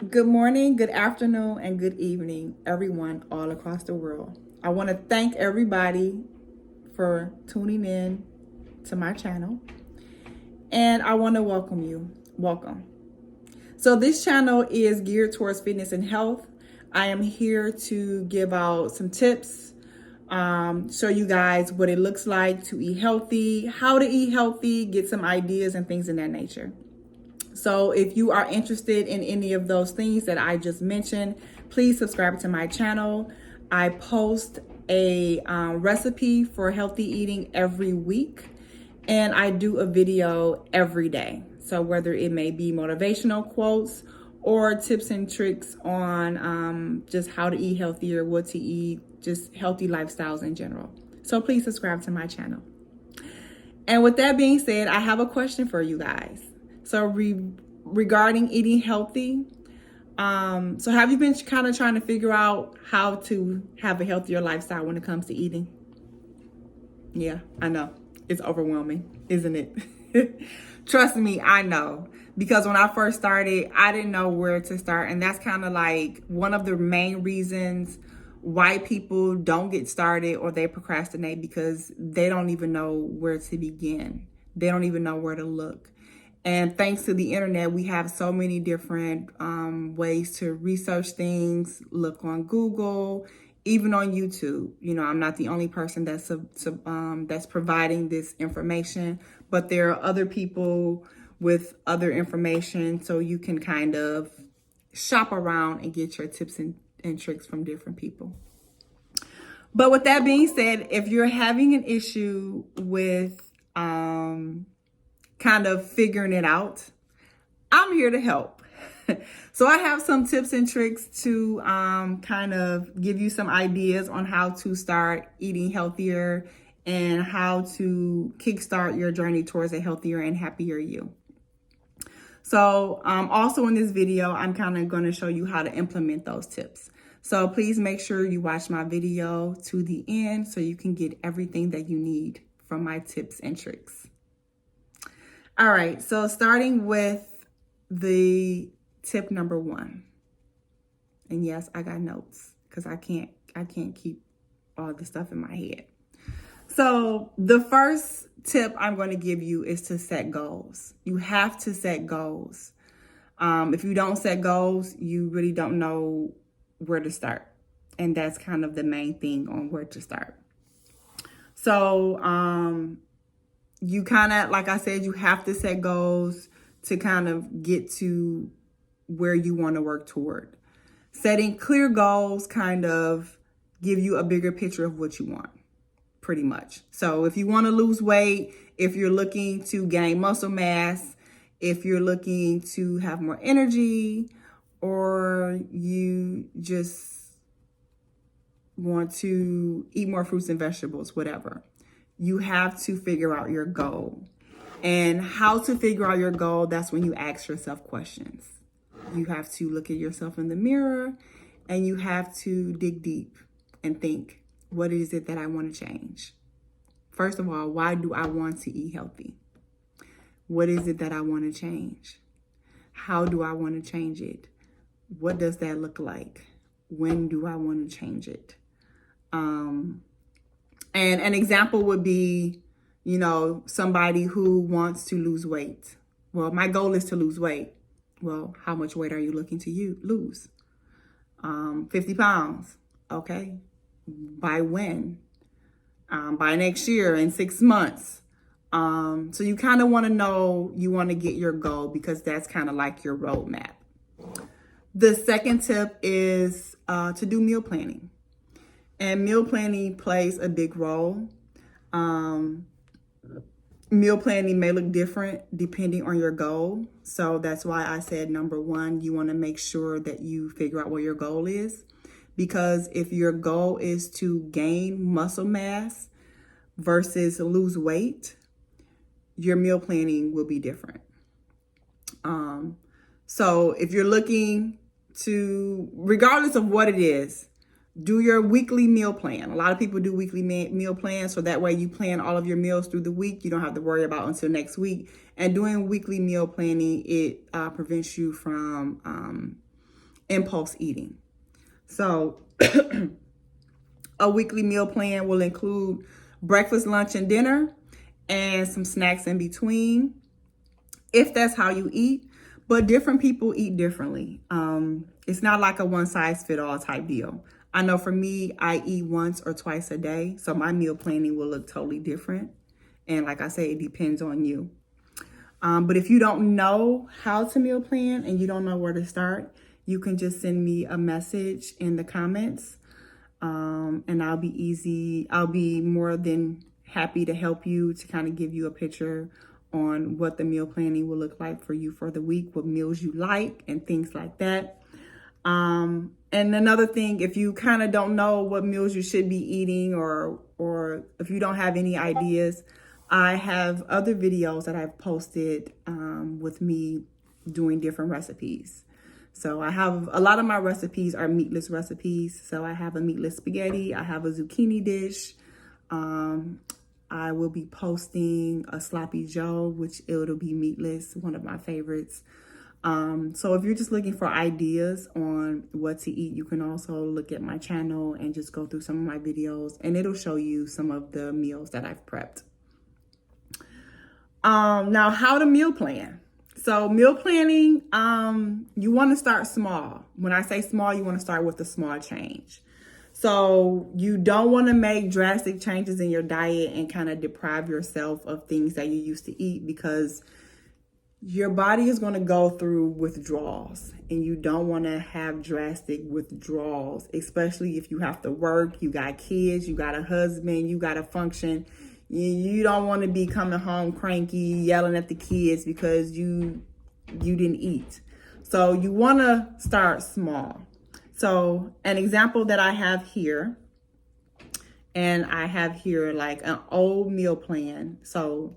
Good morning, good afternoon, and good evening, everyone all across the world. I want to thank everybody for tuning in to my channel, and I want to welcome you. Welcome. So, this channel is geared towards fitness and health. I am here to give out some tips, show you guys what it looks like to eat healthy, how to eat healthy, get some ideas and things in that nature. So if you are interested in any of those things that I just mentioned, please subscribe to my channel. I post a recipe for healthy eating every week, and I do a video every day. So whether it may be motivational quotes or tips and tricks on just how to eat healthier, what to eat, just healthy lifestyles in general. So please subscribe to my channel. And with that being said, I have a question for you guys. So regarding eating healthy, so have you been kind of trying to figure out how to have a healthier lifestyle when it comes to eating? Yeah, I know. It's overwhelming, isn't it? Trust me, I know. Because when I first started, I didn't know where to start. And that's kind of like one of the main reasons why people don't get started or they procrastinate, because they don't even know where to begin. They don't even know where to look. And thanks to the internet, we have so many different ways to research things, look on Google, even on YouTube. You know, I'm not the only person that's providing this information, but there are other people with other information, so you can kind of shop around and get your tips and tricks from different people. But with that being said, if you're having an issue with kind of figuring it out, I'm here to help. So I have some tips and tricks to kind of give you some ideas on how to start eating healthier and how to kickstart your journey towards a healthier and happier you. So also in this video, I'm kind of going to show you how to implement those tips. So please make sure you watch my video to the end so you can get everything that you need from my tips and tricks. All right, so starting with the tip number 1. And yes, I got notes because I can't keep all the stuff in my head. So the first tip I'm going to give you is to set goals. You have to set goals. If you don't set goals, you really don't know where to start. And that's kind of the main thing on where to start. So you kind of, like I said, you have to set goals to kind of get to where you want to work toward. Setting clear goals kind of give you a bigger picture of what you want, pretty much. So if you want to lose weight, if you're looking to gain muscle mass, if you're looking to have more energy, or you just want to eat more fruits and vegetables, whatever, you have to figure out your goal. And how to figure out your goal, that's when you ask yourself questions. You have to look at yourself in the mirror and you have to dig deep and think, what is it that I want to change? First of all, why do I want to eat healthy? What is it that I want to change? How do I want to change it? What does that look like? When do I want to change it? And an example would be, you know, somebody who wants to lose weight. Well, my goal is to lose weight. Well, how much weight are you looking to lose? 50 pounds. Okay. By when? By next year, in 6 months. So you kind of want to know, you want to get your goal because that's kind of like your roadmap. The second tip is to do meal planning. And meal planning plays a big role. Meal planning may look different depending on your goal. So that's why I said number 1, you want to make sure that you figure out what your goal is. Because if your goal is to gain muscle mass versus lose weight, your meal planning will be different. So if you're looking to, regardless of what it is, do your weekly meal plan. A lot of people do weekly meal plans, so that way you plan all of your meals through the week. You don't have to worry about until next week. And doing weekly meal planning, it prevents you from impulse eating. So a weekly meal plan will include breakfast, lunch, and dinner, and some snacks in between, if that's how you eat. But different people eat differently. It's not like a one size fit all type deal. I know for me, I eat once or twice a day, so my meal planning will look totally different. And like I say, it depends on you. But if you don't know how to meal plan and you don't know where to start, you can just send me a message in the comments, and I'll be more than happy to help you, to kind of give you a picture on what the meal planning will look like for you for the week, what meals you like and things like that. And another thing, if you kind of don't know what meals you should be eating, or if you don't have any ideas, I have other videos that I've posted with me doing different recipes. So I have a lot of my recipes are meatless recipes. So I have a meatless spaghetti. I have a zucchini dish. I will be posting a sloppy joe, which it'll be meatless, one of my favorites. So if you're just looking for ideas on what to eat, you can also look at my channel and just go through some of my videos, and it'll show you some of the meals that I've prepped. Now, how to meal plan. So meal planning, you want to start small. When I say small, you want to start with a small change. So you don't want to make drastic changes in your diet and kind of deprive yourself of things that you used to eat, because your body is going to go through withdrawals, and you don't want to have drastic withdrawals, especially if you have to work, you got kids, you got a husband, you got to function. You don't want to be coming home cranky, yelling at the kids because you didn't eat. So you want to start small. So an example that I have here, and I have here like an old meal plan. So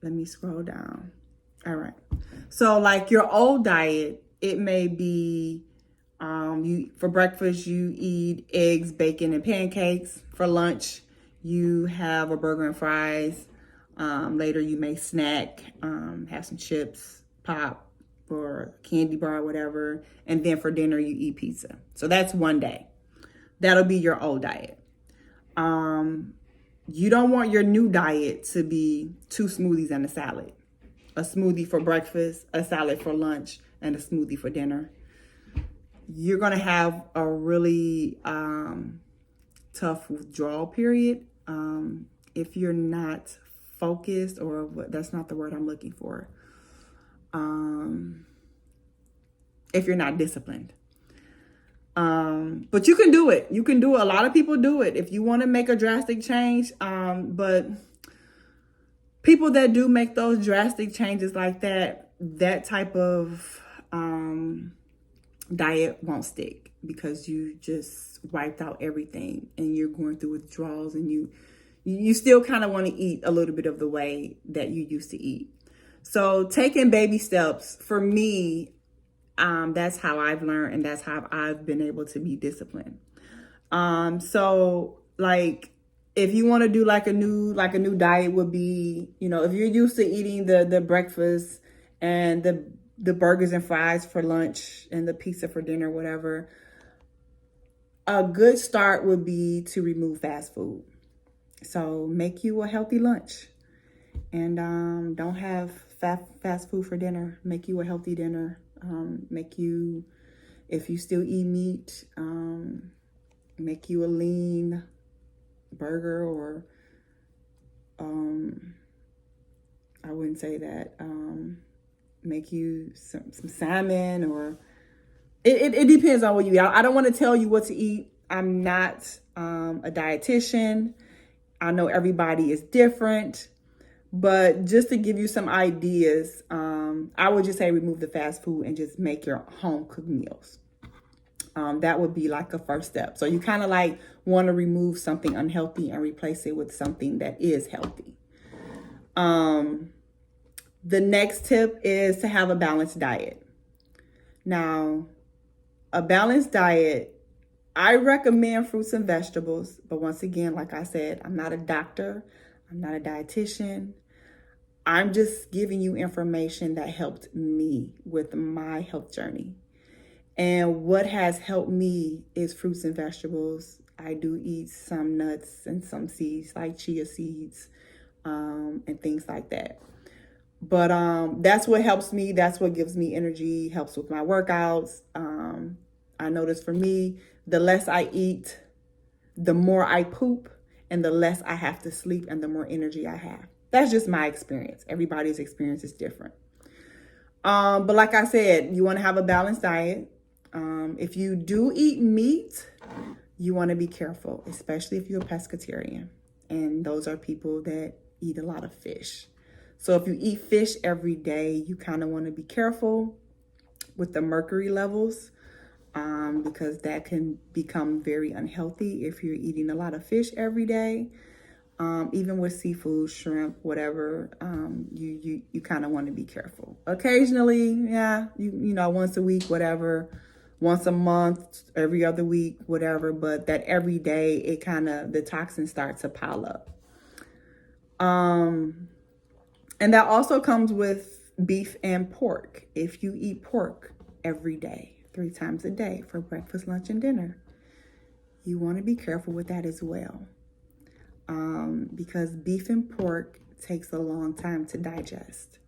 let me scroll down. All right. So like your old diet, it may be for breakfast, you eat eggs, bacon, and pancakes. For lunch, you have a burger and fries. Later, you may snack, have some chips, pop, or candy bar, whatever. And then for dinner, you eat pizza. So that's one day. That'll be your old diet. You don't want your new diet to be 2 smoothies and a salad. A smoothie for breakfast, a salad for lunch, and a smoothie for dinner. You're going to have a really tough withdrawal period if you're not focused, or that's not the word I'm looking for. If you're not disciplined. But you can do it. You can do it. A lot of people do it if you want to make a drastic change. But people that do make those drastic changes like that, that type of diet won't stick, because you just wiped out everything and you're going through withdrawals, and you still kind of want to eat a little bit of the way that you used to eat. So taking baby steps, for me, that's how I've learned, and that's how I've been able to be disciplined. So like, if you want to do like a new diet would be, if you're used to eating the breakfast and the burgers and fries for lunch and the pizza for dinner, whatever, a good start would be to remove fast food. So make you a healthy lunch, and don't have fast food for dinner. Make you a healthy dinner. Make you, if you still eat meat, make you a lean burger, or I wouldn't say that, make you some salmon, or it depends on what you eat. I don't want to tell you what to eat. I'm not a dietitian. I know everybody is different, but just to give you some ideas, I would just say remove the fast food and just make your home cooked meals. That would be like a first step. So you kind of like want to remove something unhealthy and replace it with something that is healthy. The next tip is to have a balanced diet. Now, a balanced diet, I recommend fruits and vegetables. But once again, like I said, I'm not a doctor. I'm not a dietitian. I'm just giving you information that helped me with my health journey. And what has helped me is fruits and vegetables. I do eat some nuts and some seeds like chia seeds, and things like that. But that's what helps me. That's what gives me energy, helps with my workouts. I notice for me, the less I eat, the more I poop, and the less I have to sleep, and the more energy I have. That's just my experience. Everybody's experience is different. But like I said, you want to have a balanced diet. If you do eat meat, you want to be careful, especially if you're a pescatarian. And those are people that eat a lot of fish. So if you eat fish every day, you kind of want to be careful with the mercury levels, because that can become very unhealthy if you're eating a lot of fish every day. Even with seafood, shrimp, whatever, you kind of want to be careful. Occasionally, yeah, you know, once a week, whatever, once a month, every other week, whatever. But that every day, it kind of, the toxins start to pile up. And that also comes with beef and pork. If you eat pork every day, 3 times a day for breakfast, lunch, and dinner, you want to be careful with that as well. Because beef and pork takes a long time to digest.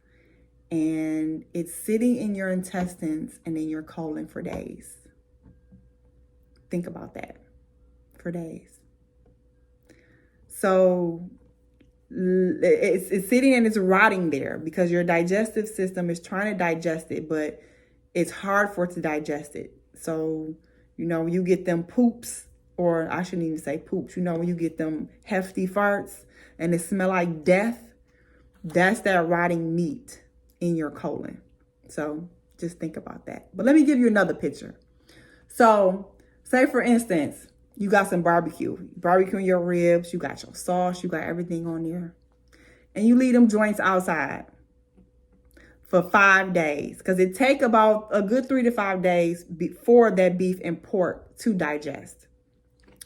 And it's sitting in your intestines and in your colon for days. Think about that. For days. So it's sitting and it's rotting there because your digestive system is trying to digest it, but it's hard for it to digest it. So, you know, you get them poops, or I shouldn't even say poops, you know, when you get them hefty farts and it smell like death, that's that rotting meat in your colon. So just think about that. But let me give you another picture. So say for instance, you got some barbecuing your ribs, you got your sauce, you got everything on there, and you leave them joints outside for 5 days, because it take about a good 3 to 5 days before that beef and pork to digest.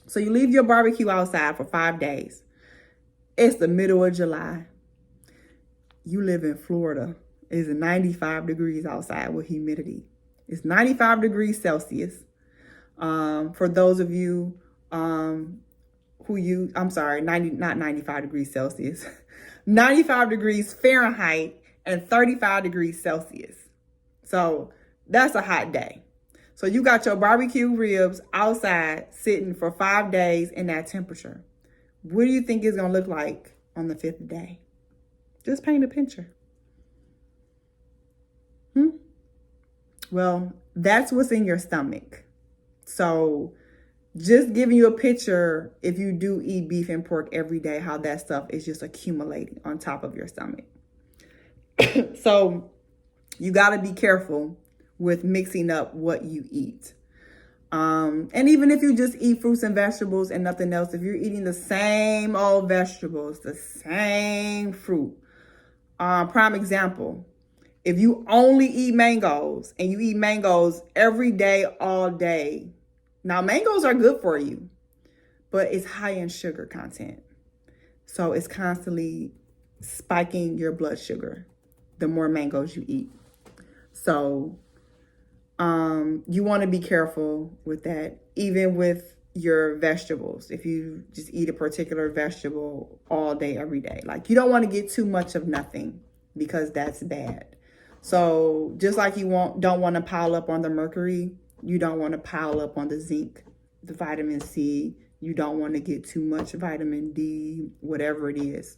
So you leave your barbecue outside for 5 days. It's the middle of July. You live in Florida. It's 95 degrees outside with humidity. It's 95 degrees Celsius. For those of you not 95 degrees Celsius, 95 degrees Fahrenheit and 35 degrees Celsius. So that's a hot day. So you got your barbecue ribs outside sitting for 5 days in that temperature. What do you think it's going to look like on the 5th day? Just paint a picture. Well, that's what's in your stomach. So just giving you a picture, if you do eat beef and pork every day, how that stuff is just accumulating on top of your stomach. So you got to be careful with mixing up what you eat. And even if you just eat fruits and vegetables and nothing else, if you're eating the same old vegetables, the same fruit, prime example, if you only eat mangoes and you eat mangoes every day, all day, now mangoes are good for you, but it's high in sugar content. So it's constantly spiking your blood sugar the more mangoes you eat. So you want to be careful with that, even with your vegetables. If you just eat a particular vegetable all day, every day, like you don't want to get too much of nothing, because that's bad. So just like you don't want to pile up on the mercury, you don't want to pile up on the zinc, the vitamin C. You don't want to get too much vitamin D, whatever it is.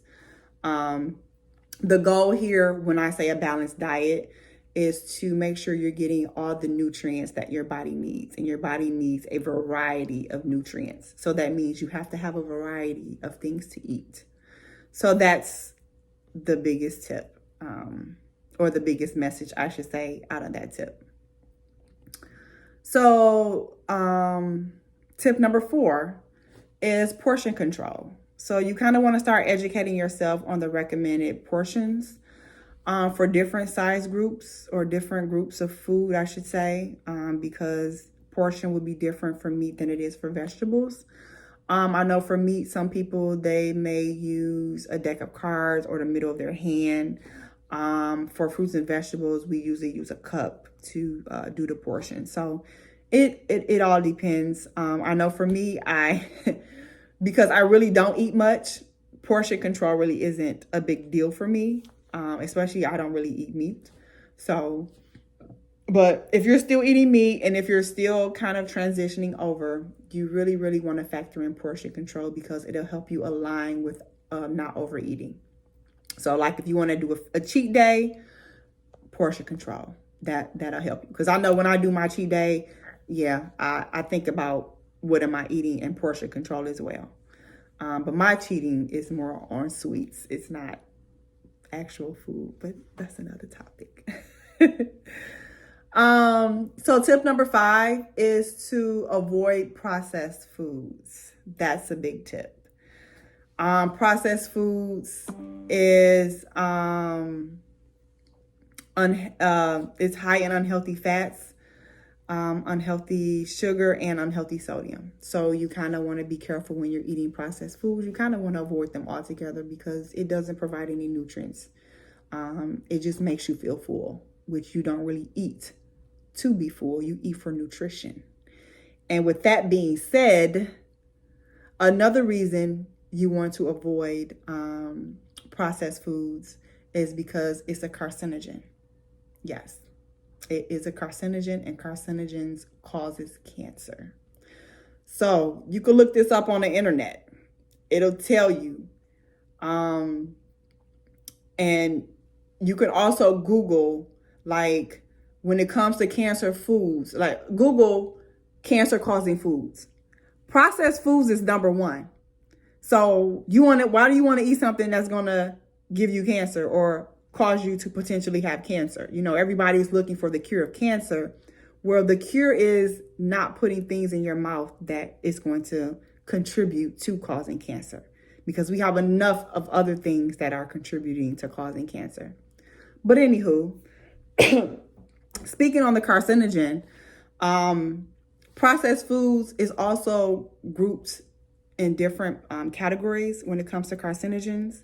The goal here, when I say a balanced diet, is to make sure you're getting all the nutrients that your body needs. And your body needs a variety of nutrients. So that means you have to have a variety of things to eat. So that's the biggest tip, or the biggest message, I should say, out of that tip. So tip number 4 is portion control. So you kind of want to start educating yourself on the recommended portions for different size groups, or different groups of food, I should say, because portion would be different for meat than it is for vegetables. I know for meat, some people, they may use a deck of cards or the middle of their hand. For fruits and vegetables, we usually use a cup to do the portion. So it all depends. I know for me, because I really don't eat much, portion control really isn't a big deal for me. Especially I don't really eat meat. So, but if you're still eating meat and if you're still kind of transitioning over, you really, really want to factor in portion control because it'll help you align with not overeating. So like if you want to do a cheat day, portion control, that'll help you. Because I know when I do my cheat day, yeah, I think about what am I eating and portion control as well. But my cheating is more on sweets. It's not actual food, but that's another topic. So tip number 5 is to avoid processed foods. That's a big tip. Processed foods is it's high in unhealthy fats, unhealthy sugar, and unhealthy sodium. So you kind of want to be careful when you're eating processed foods. You kind of want to avoid them altogether because it doesn't provide any nutrients. It just makes you feel full, which you don't really eat to be full. You eat for nutrition. And with that being said, another reason you want to avoid processed foods is because it's a carcinogen. Yes, it is a carcinogen, and carcinogens causes cancer. So you can look this up on the internet. It'll tell you. And you can also Google, like, when it comes to cancer foods, like Google cancer causing foods. Processed foods is number 1. So why do you want to eat something that's going to give you cancer or cause you to potentially have cancer? You know, everybody's looking for the cure of cancer, where the cure is not putting things in your mouth that is going to contribute to causing cancer, because we have enough of other things that are contributing to causing cancer. But anywho, speaking on the carcinogen, processed foods is also grouped in different categories when it comes to carcinogens.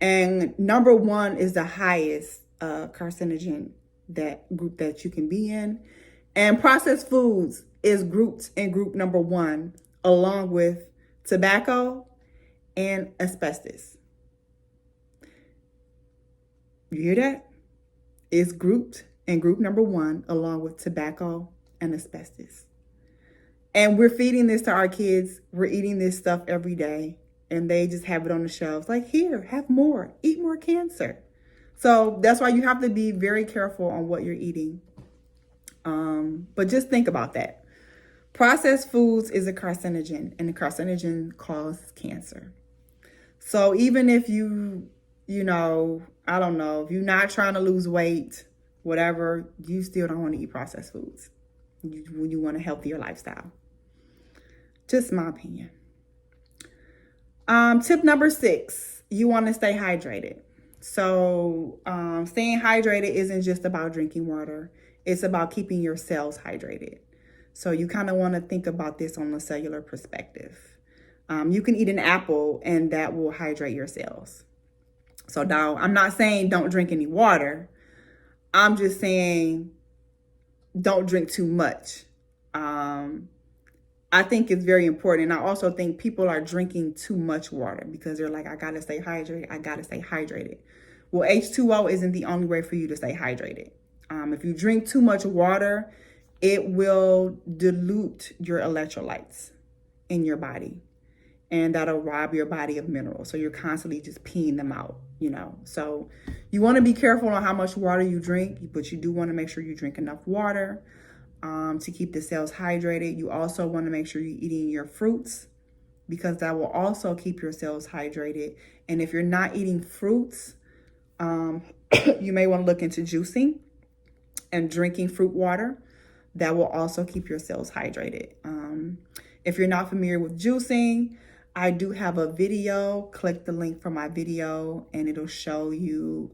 And number 1 is the highest carcinogen group that you can be in. And processed foods is grouped in group number 1, along with tobacco and asbestos. You hear that? It's grouped in group number 1, along with tobacco and asbestos. And we're feeding this to our kids. We're eating this stuff every day, and they just have it on the shelves. Like, here, have more, eat more cancer. So that's why you have to be very careful on what you're eating. But just think about that. Processed foods is a carcinogen, and the carcinogen causes cancer. So even if you know, I don't know, if you're not trying to lose weight, whatever, you still don't want to eat processed foods. You want a healthier lifestyle. Just my opinion. Tip number 6, you want to stay hydrated. So staying hydrated isn't just about drinking water. It's about keeping your cells hydrated. So you kind of want to think about this on a cellular perspective. You can eat an apple and that will hydrate your cells. So now I'm not saying don't drink any water. I'm just saying don't drink too much. I think it's very important. And I also think people are drinking too much water because they're like, I got to stay hydrated. I got to stay hydrated. Well, H2O isn't the only way for you to stay hydrated. If you drink too much water, it will dilute your electrolytes in your body. And that'll rob your body of minerals. So you're constantly just peeing them out, you know. So you want to be careful on how much water you drink, but you do want to make sure you drink enough water to keep the cells hydrated. You also want to make sure you're eating your fruits, because that will also keep your cells hydrated. And if you're not eating fruits, you may want to look into juicing and drinking fruit water. That will also keep your cells hydrated. If you're not familiar with juicing, I do have a video. Click the link for my video and it'll show you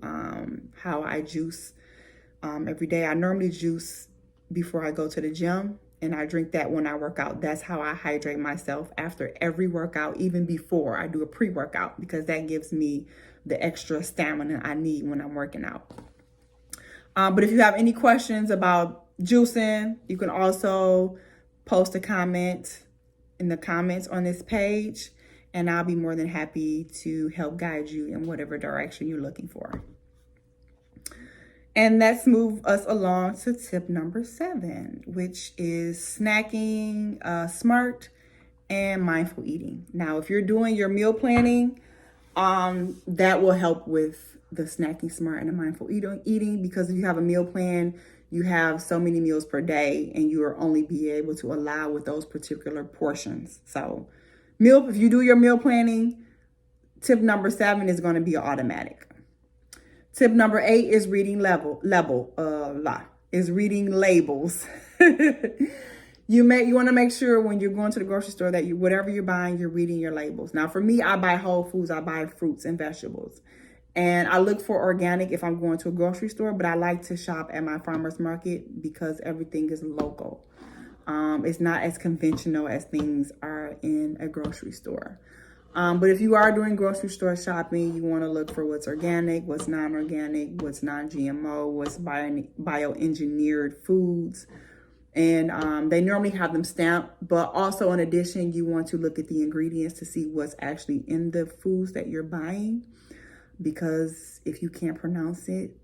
how I juice every day. I normally juice before I go to the gym, and I drink that when I work out. That's how I hydrate myself after every workout, even before I do a pre-workout, because that gives me the extra stamina I need when I'm working out. But if you have any questions about juicing. You can also post a comment in the comments on this page, and I'll be more than happy to help guide you in whatever direction you're looking for. And let's move us along to tip number 7, which is snacking smart and mindful eating. Now, if you're doing your meal planning, that will help with the snacking smart and the mindful eating, because if you have a meal plan, you have so many meals per day and you are only be able to allow with those particular portions. So if you do your meal planning, tip number 7 is going to be automatic. Tip number 8 is reading reading labels. You want to make sure when you're going to the grocery store that whatever you're buying, you're reading your labels. Now, for me, I buy whole foods. I buy fruits and vegetables. And I look for organic if I'm going to a grocery store, but I like to shop at my farmer's market because everything is local. It's not as conventional as things are in a grocery store. But if you are doing grocery store shopping, you want to look for what's organic, what's non-organic, what's non-GMO, what's bioengineered foods. And they normally have them stamped, but also in addition, you want to look at the ingredients to see what's actually in the foods that you're buying. Because if you can't pronounce it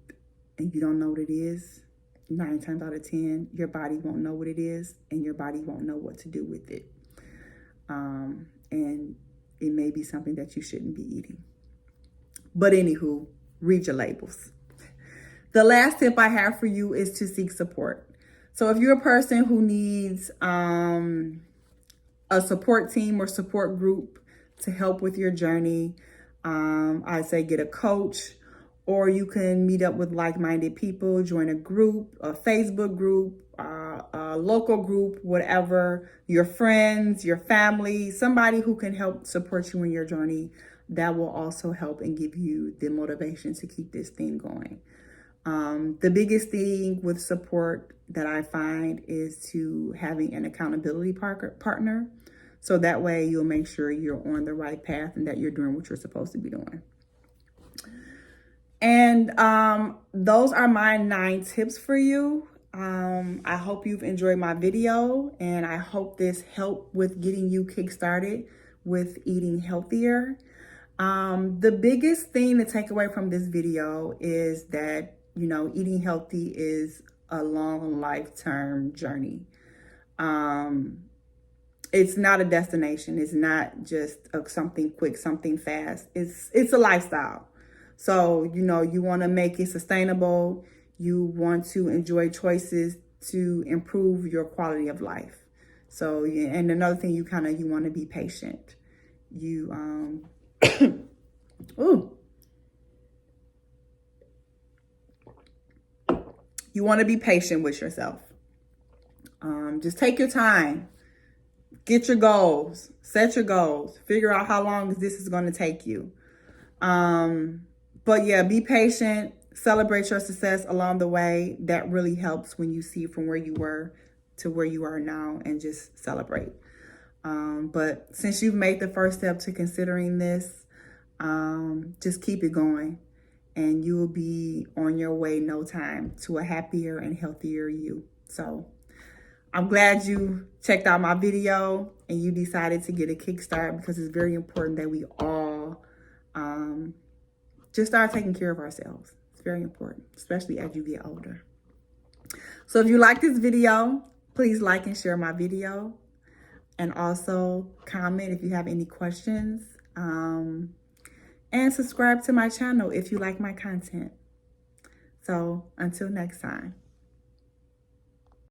and you don't know what it is, 9 times out of 10, your body won't know what it is and your body won't know what to do with it. And it may be something that you shouldn't be eating. But anywho, read your labels. The last tip I have for you is to seek support. So if you're a person who needs a support team or support group to help with your journey, I'd say get a coach, or you can meet up with like-minded people, join a group, a Facebook group, a local group, whatever, your friends, your family, somebody who can help support you in your journey. That will also help and give you the motivation to keep this thing going. The biggest thing with support that I find is to having an accountability partner. So that way you'll make sure you're on the right path and that you're doing what you're supposed to be doing. And those are my 9 tips for you. I hope you've enjoyed my video, and I hope this helped with getting you kickstarted with eating healthier. The biggest thing to take away from this video is that, eating healthy is a long lifetime journey. It's not a destination. It's not just something quick, something fast. It's a lifestyle. So, you want to make it sustainable. You want to enjoy choices to improve your quality of life. So, and another thing, you want to be patient. You want to be patient with yourself. Just take your time. Get your goals, set your goals, figure out how long this is going to take you. But yeah, be patient, celebrate your success along the way. That really helps when you see from where you were to where you are now, and just celebrate. But since you've made the first step to considering this, just keep it going, and you will be on your way in no time to a happier and healthier you. So I'm glad you checked out my video and you decided to get a kickstart, because it's very important that we all just start taking care of ourselves. It's very important, especially as you get older. So if you like this video, please like and share my video, and also comment if you have any questions, and subscribe to my channel if you like my content. So until next time.